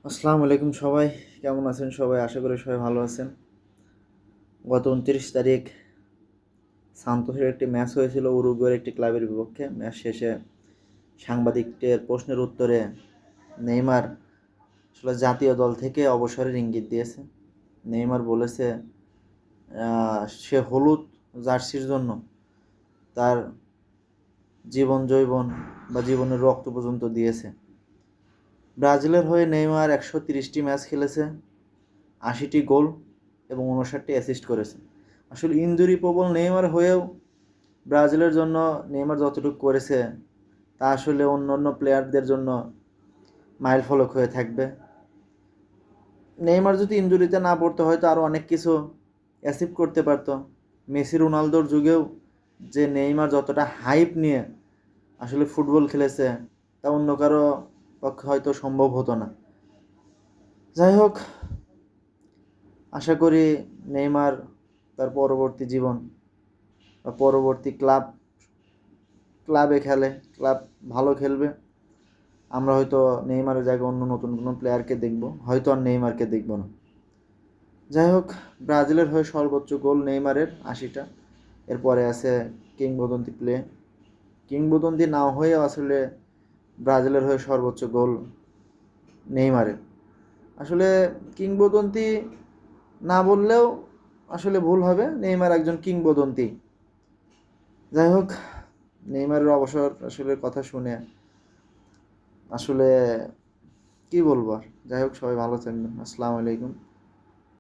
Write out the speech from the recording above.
আসসালামু আলাইকুম সবাই, কেমন আছেন সবাই? আশা করি সবাই ভালো আছেন। গত ২৯ তারিখ সান্তোসের একটি ম্যাচ হয়েছিল উরুগুয়ের একটি ক্লাবের বিপক্ষে। ম্যাচ শেষে সাংবাদিকদের প্রশ্নের উত্তরে নেইমার আসলে জাতীয় দল থেকে অবসরের ইঙ্গিত দিয়েছে। নেইমার বলেছে সে হলুদ জার্সির জন্য তার জীবন যৌবন বা জীবনের রক্ত পর্যন্ত দিয়েছে। ব্রাজিলের হয়ে নেইমার ১৩০টি ম্যাচ খেলেছে, ৮০টি গোল এবং ৫৯টি অ্যাসিস্ট করেছে। আসলে ইনজুরি প্রবল নেইমার হয়েও ব্রাজিলের জন্য নেইমার যতটুকু করেছে তা আসলে অন্য প্লেয়ারদের জন্য মাইল ফলক হয়ে থাকবে। নেইমার যদি ইনজুরিতে না পড়তে হয়তো আরও অনেক কিছু অ্যাচিভ করতে পারতো। মেসি রোনালদোর যুগেও যে নেইমার যতটা হাইপ নিয়ে আসলে ফুটবল খেলেছে তা অন্য কারো পক্ষে হয়তো সম্ভব হতো না। যাই হোক, আশা করি নেইমার তার পরবর্তী জীবন বা পরবর্তী ক্লাবে ক্লাব ভালো খেলবে। আমরা হয়তো নেইমারের জায়গায় অন্য নতুন কোনো প্লেয়ারকে দেখব, হয়তো আর নেইমারকে দেখব না। যাই হোক, ব্রাজিলের হয়ে সর্বোচ্চ গোল নেইমারের ৮০টা। এরপরে আছে কিংবদন্তি নাও হয়েও আসলে ব্রাজিলের হয়ে সর্বোচ্চ গোল নেইমারের। আসলে কিংবদন্তি না বললেও আসলে ভুল হবে, নেইমার একজন কিংবদন্তি। যাই হোক, নেইমারের অবসর আসলে কথা শুনে আসলে কি বলবো আর। যাই হোক, সবাই ভালো থাকবেন। আসসালামু আলাইকুম।